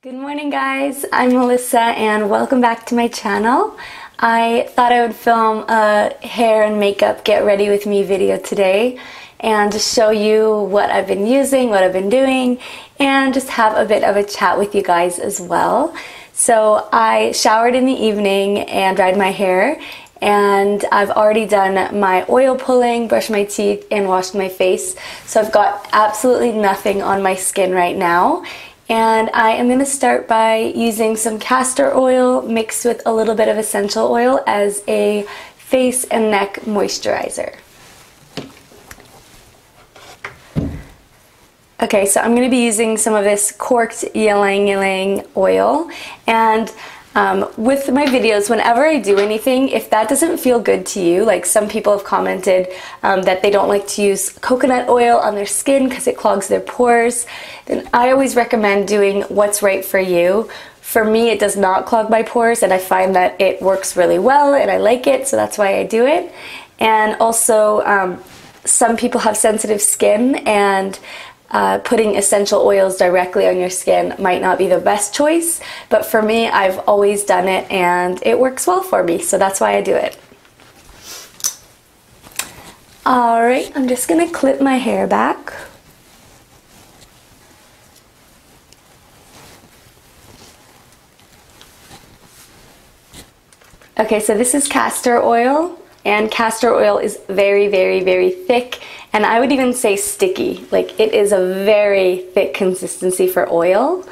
Good morning guys, I'm Melissa and welcome back to my channel. I thought I would film a hair and makeup get ready with me video today and just show you what I've been using, what I've been doing, and just have a bit of a chat with you guys as well. So I showered in the evening and dried my hair, and I've already done my oil pulling, brushed my teeth, and washed my face. So I've got absolutely nothing on my skin right now. And I am going to start by using some castor oil mixed with a little bit of essential oil as a face and neck moisturizer. Okay, so I'm going to be using some of this Corked Ylang oil, and with my videos, whenever I do anything, if that doesn't feel good to you, like some people have commented that they don't like to use coconut oil on their skin because it clogs their pores, then I always recommend doing what's right for you. For me, it does not clog my pores, and I find that it works really well and I like it, so that's why I do it. And also, some people have sensitive skin, and putting essential oils directly on your skin might not be the best choice, but for me, I've always done it and it works well for me, so that's why I do it. Alright, I'm just gonna clip my hair back. Okay, so this is castor oil, and castor oil is very, very, very thick, and I would even say sticky. Like, it is a very thick consistency for oil,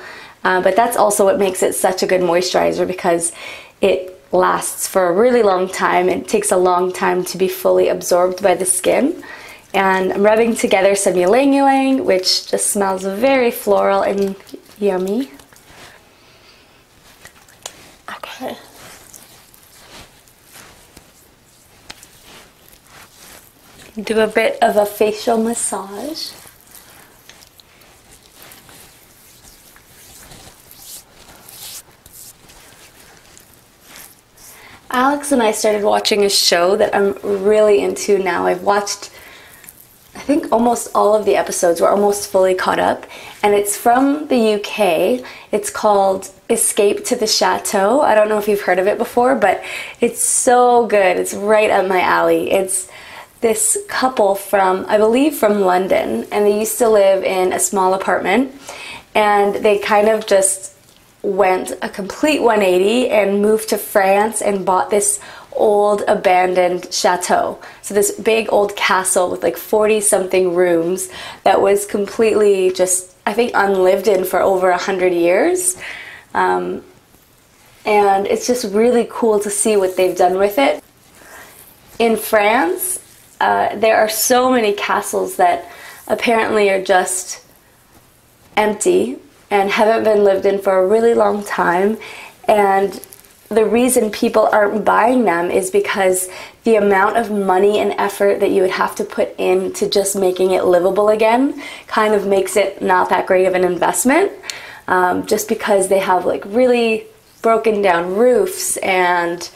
but that's also what makes it such a good moisturizer, because it lasts for a really long time and it takes a long time to be fully absorbed by the skin. And I'm rubbing together some Ylang, which just smells very floral and yummy. Okay. Do a bit of a facial massage. Alex and I started watching a show that I'm really into now. I've watched, I think, almost all of the episodes. We're almost fully caught up, and it's from the UK. It's called Escape to the Chateau. I don't know if you've heard of it before, but it's so good. It's right up my alley. It's this couple from, I believe, from London, and they used to live in a small apartment, and they kind of just went a complete 180 and moved to France and bought this old abandoned chateau. So this big old castle with like 40 something rooms that was completely just, I think, unlived in for over 100 years. And it's just really cool to see what they've done with it. In France, there are so many castles that apparently are just empty and haven't been lived in for a really long time, and the reason people aren't buying them is because the amount of money and effort that you would have to put into just making it livable again kind of makes it not that great of an investment, just because they have like really broken down roofs and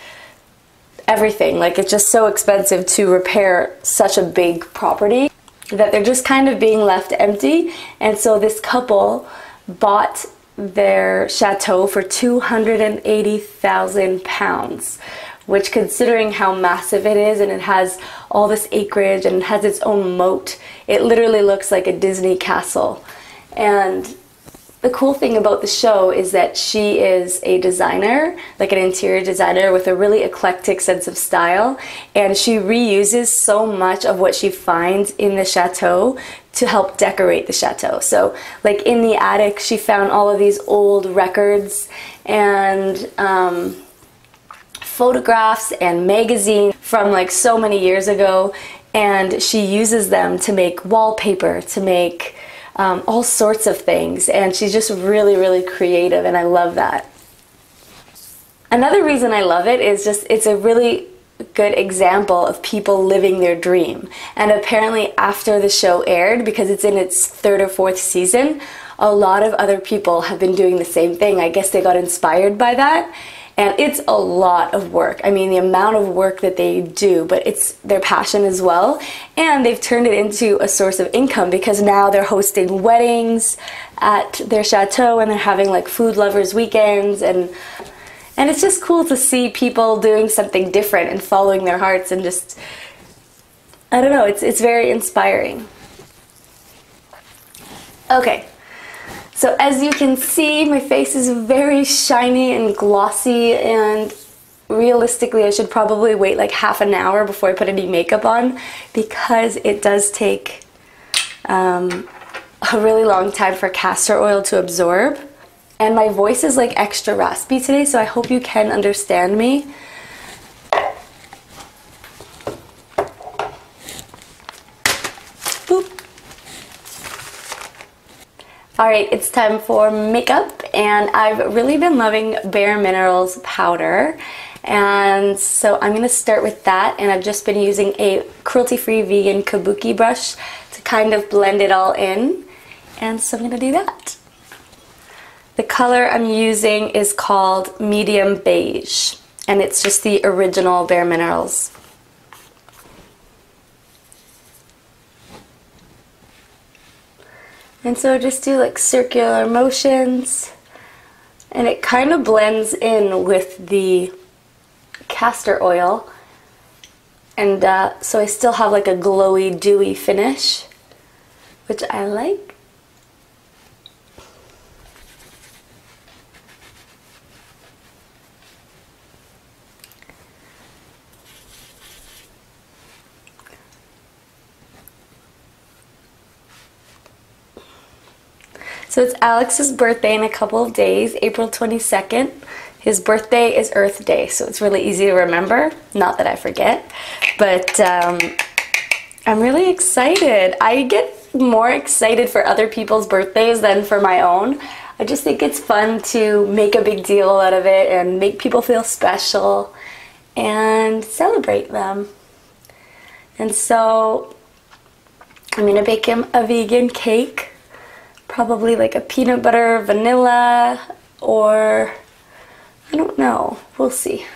everything. Like, it's just so expensive to repair such a big property that they're just kind of being left empty. And so this couple bought their chateau for £280,000, which, considering how massive it is, and it has all this acreage and it has its own moat, it literally looks like a Disney castle. And the cool thing about the show is that she is a designer, like an interior designer with a really eclectic sense of style, and she reuses so much of what she finds in the chateau to help decorate the chateau. So, like, in the attic, she found all of these old records and photographs and magazines from like so many years ago, and she uses them to make wallpaper, to make all sorts of things, and she's just really, really creative, and I love that. Another reason I love it is just it's a really good example of people living their dream. And apparently after the show aired, because it's in its 3rd or 4th season, a lot of other people have been doing the same thing. I guess they got inspired by that. And it's a lot of work. I mean, the amount of work that they do, but it's their passion as well. And they've turned it into a source of income because now they're hosting weddings, at their chateau, and they're having like food lovers weekends, and it's just cool to see people doing something different and following their hearts, and just, I don't know, it's very inspiring. Okay, so as you can see, my face is very shiny and glossy, and realistically I should probably wait like half an hour before I put any makeup on, because it does take a really long time for castor oil to absorb. And my voice is like extra raspy today, so I hope you can understand me. Boop. Alright, it's time for makeup, and I've really been loving Bare Minerals powder. And so I'm going to start with that, and I've just been using a cruelty-free vegan kabuki brush to kind of blend it all in. And so I'm going to do that. The color I'm using is called Medium Beige, and it's just the original Bare Minerals. And so just do like circular motions, and it kind of blends in with the castor oil, and so I still have like a glowy, dewy finish, which I like. So it's Alex's birthday in a couple of days, April 22nd. His birthday is Earth Day, so it's really easy to remember. Not that I forget, but I'm really excited. I get more excited for other people's birthdays than for my own. I just think it's fun to make a big deal out of it and make people feel special and celebrate them. And so I'm gonna bake him a vegan cake, probably like a peanut butter vanilla, or I don't know, we'll see.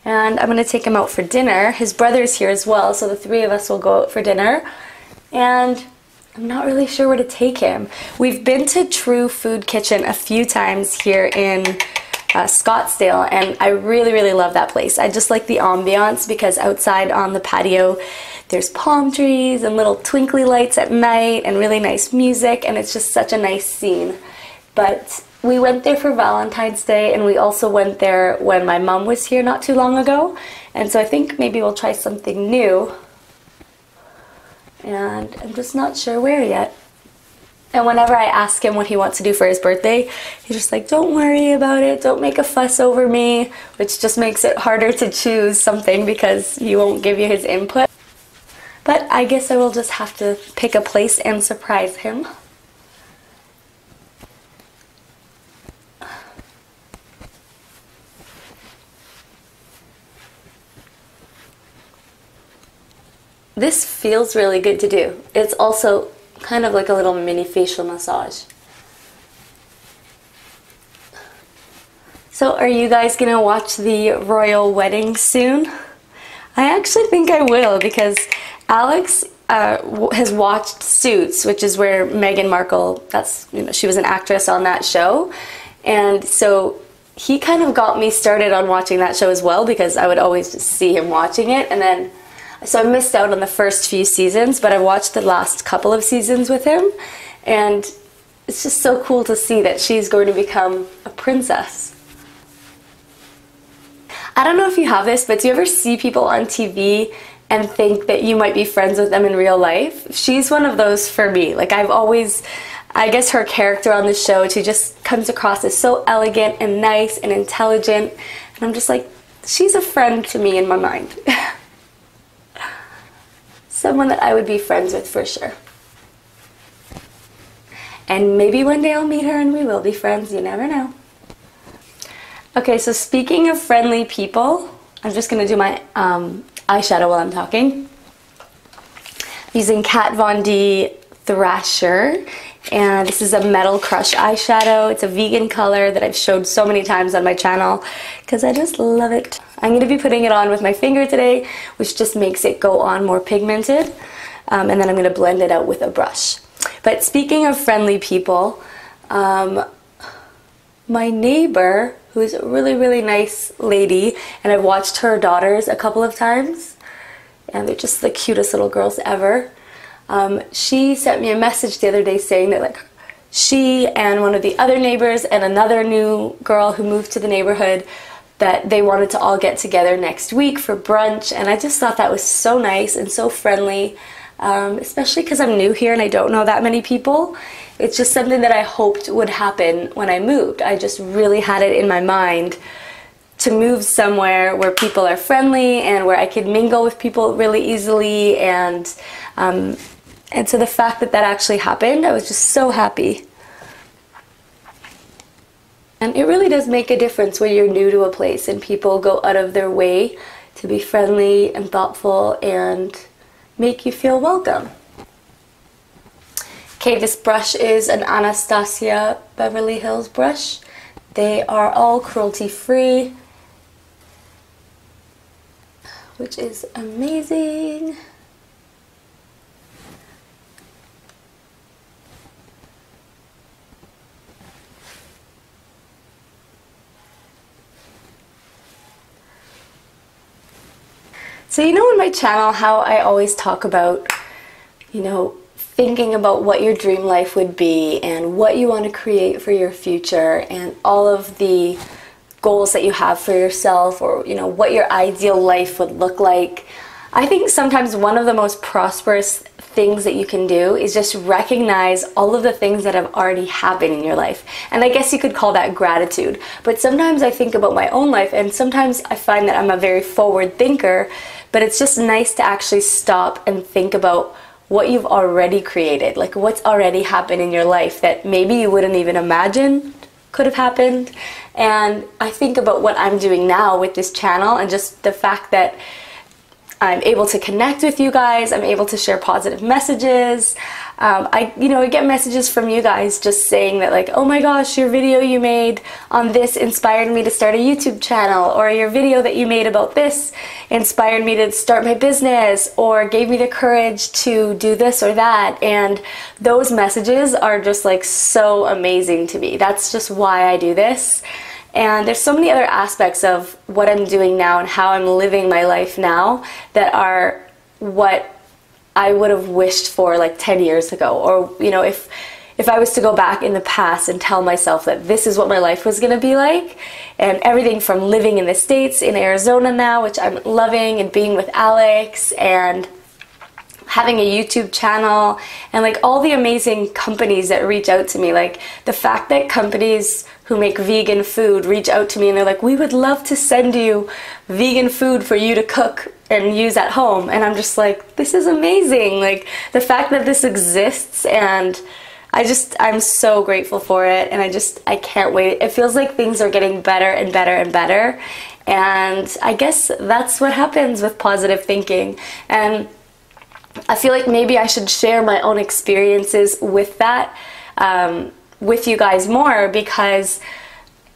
And I'm gonna take him out for dinner. His brother's here as well, so the three of us will go out for dinner. And I'm not really sure where to take him. We've been to True Food Kitchen a few times here in Scottsdale, and I really, really love that place. I just like the ambiance, because outside on the patio there's palm trees and little twinkly lights at night and really nice music, and it's just such a nice scene. But we went there for Valentine's Day, and we also went there when my mom was here not too long ago, and so I think maybe we'll try something new, and I'm just not sure where yet. And whenever I ask him what he wants to do for his birthday, he's just like, don't worry about it, don't make a fuss over me, which just makes it harder to choose something because he won't give you his input. But I guess I will just have to pick a place and surprise him. This feels really good to do. It's also kind of like a little mini facial massage. So are you guys gonna watch the royal wedding soon? I actually think I will, because Alex has watched Suits, which is where Meghan Markle, she was an actress on that show, and so he kind of got me started on watching that show as well, because I would always just see him watching it, and then so I missed out on the first few seasons, but I watched the last couple of seasons with him, and it's just so cool to see that she's going to become a princess. I don't know if you have this, but do you ever see people on TV and think that you might be friends with them in real life? She's one of those for me. Like, I guess her character on the show, she just comes across as so elegant and nice and intelligent, and I'm just like, she's a friend to me in my mind. Someone that I would be friends with for sure. And maybe one day I'll meet her and we will be friends, you never know. Okay, so speaking of friendly people, I'm just going to do my eyeshadow while I'm talking. I'm using Kat Von D Thrasher, and this is a Metal Crush eyeshadow. It's a vegan color that I've showed so many times on my channel because I just love it. I'm going to be putting it on with my finger today, which just makes it go on more pigmented. And then I'm going to blend it out with a brush. But speaking of friendly people, my neighbor, who's a really, really nice lady, and I've watched her daughters a couple of times, and they're just the cutest little girls ever. She sent me a message the other day saying that like she and one of the other neighbors and another new girl who moved to the neighborhood, that they wanted to all get together next week for brunch, and I just thought that was so nice and so friendly, especially because I'm new here and I don't know that many people. It's just something that I hoped would happen when I moved. I just really had it in my mind to move somewhere where people are friendly and where I could mingle with people really easily, and so the fact that that actually happened, I was just so happy. And it really does make a difference when you're new to a place and people go out of their way to be friendly and thoughtful and make you feel welcome. Okay, this brush is an Anastasia Beverly Hills brush. They are all cruelty-free, which is amazing. So you know on my channel how I always talk about, you know, thinking about what your dream life would be and what you want to create for your future and all of the goals that you have for yourself, or you know what your ideal life would look like. I think sometimes one of the most prosperous things that you can do is just recognize all of the things that have already happened in your life. And I guess you could call that gratitude. But sometimes I think about my own life, and sometimes I find that I'm a very forward thinker, but it's just nice to actually stop and think about what you've already created, like what's already happened in your life that maybe you wouldn't even imagine could have happened. And I think about what I'm doing now with this channel and just the fact that I'm able to connect with you guys, I'm able to share positive messages. I get messages from you guys just saying that like, oh my gosh, your video you made on this inspired me to start a YouTube channel, or your video that you made about this inspired me to start my business, or gave me the courage to do this or that. And those messages are just like so amazing to me. That's just why I do this. And there's so many other aspects of what I'm doing now and how I'm living my life now that are what I would have wished for like 10 years ago. Or, you know, if I was to go back in the past and tell myself that this is what my life was going to be like, and everything from living in the States, in Arizona now, which I'm loving, and being with Alex, and having a YouTube channel, and like all the amazing companies that reach out to me. Like the fact that companies who make vegan food reach out to me and they're like, we would love to send you vegan food for you to cook and use at home. And I'm just like, this is amazing. Like the fact that this exists, and I'm so grateful for it, and I can't wait. It feels like things are getting better and better and better. And I guess that's what happens with positive thinking. And I feel like maybe I should share my own experiences with that, with you guys more, because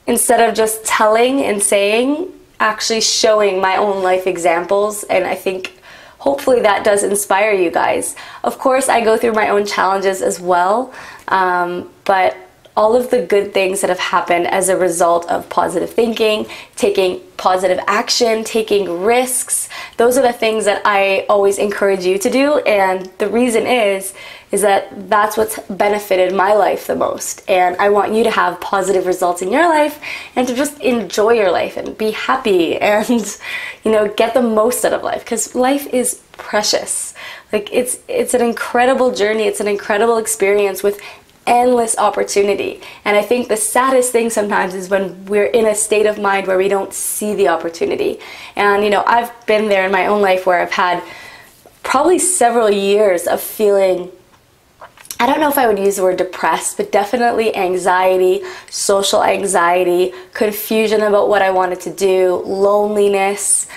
instead of just telling and saying, actually showing my own life examples. And I think hopefully that does inspire you guys. Of course, I go through my own challenges as well, but all of the good things that have happened as a result of positive thinking, taking positive action, taking risks, those are the things that I always encourage you to do. And the reason is that that's what's benefited my life the most. And I want you to have positive results in your life and to just enjoy your life and be happy and, you know, get the most out of life, because life is precious. Like it's an incredible journey. It's an incredible experience with endless opportunity. And I think the saddest thing sometimes is when we're in a state of mind where we don't see the opportunity. And you know, I've been there in my own life where I've had probably several years of feeling, I don't know if I would use the word depressed, but definitely anxiety, social anxiety, confusion about what I wanted to do, loneliness.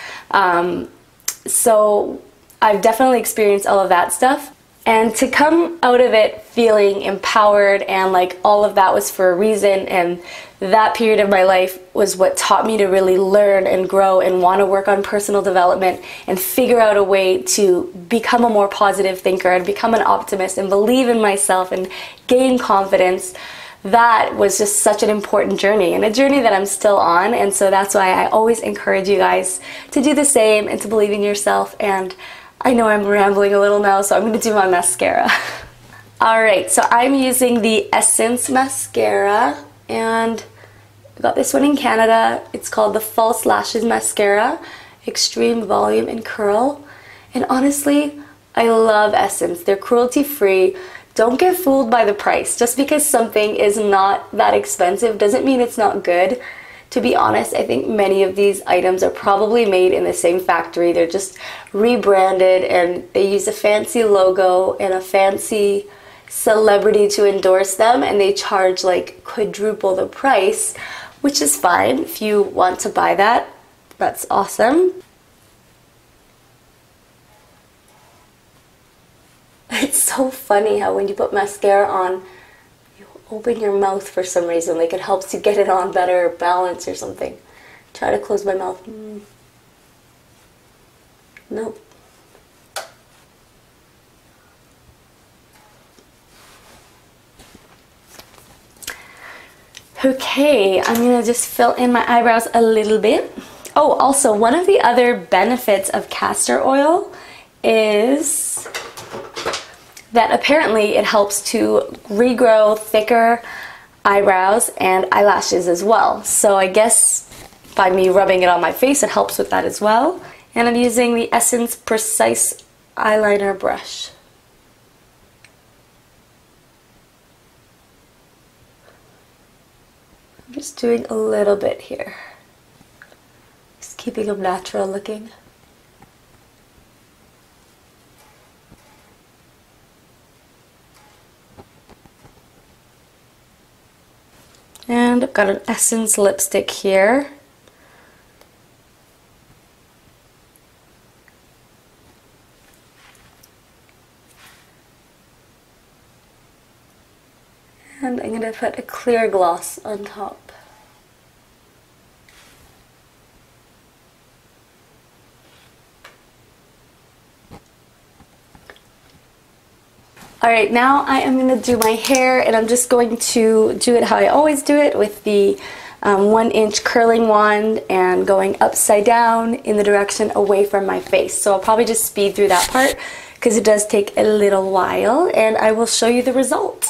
So I've definitely experienced all of that stuff. And to come out of it feeling empowered and like all of that was for a reason, and that period of my life was what taught me to really learn and grow and want to work on personal development and figure out a way to become a more positive thinker and become an optimist and believe in myself and gain confidence. That was just such an important journey, and a journey that I'm still on. And so that's why I always encourage you guys to do the same and to believe in yourself. And I know I'm rambling a little now, so I'm going to do my mascara. Alright, so I'm using the Essence mascara, and I got this one in Canada. It's called the False Lashes Mascara, Extreme Volume and Curl. And honestly, I love Essence. They're cruelty-free. Don't get fooled by the price. Just because something is not that expensive doesn't mean it's not good. To be honest, I think many of these items are probably made in the same factory. They're just rebranded and they use a fancy logo and a fancy celebrity to endorse them, and they charge like quadruple the price, which is fine. If you want to buy that, that's awesome. It's so funny how when you put mascara on, open your mouth for some reason, like it helps you get it on better, balance or something. Try to close my mouth. Nope. Okay, I'm gonna just fill in my eyebrows a little bit. Oh, also one of the other benefits of castor oil is that apparently it helps to regrow thicker eyebrows and eyelashes as well. So I guess by me rubbing it on my face, it helps with that as well. And I'm using the Essence Precise Eyeliner Brush. I'm just doing a little bit here. Just keeping them natural looking. And I've got an Essence lipstick here. And I'm going to put a clear gloss on top. Alright, now I am going to do my hair, and I'm just going to do it how I always do it, with the 1-inch curling wand and going upside down in the direction away from my face. So I'll probably just speed through that part because it does take a little while, and I will show you the result.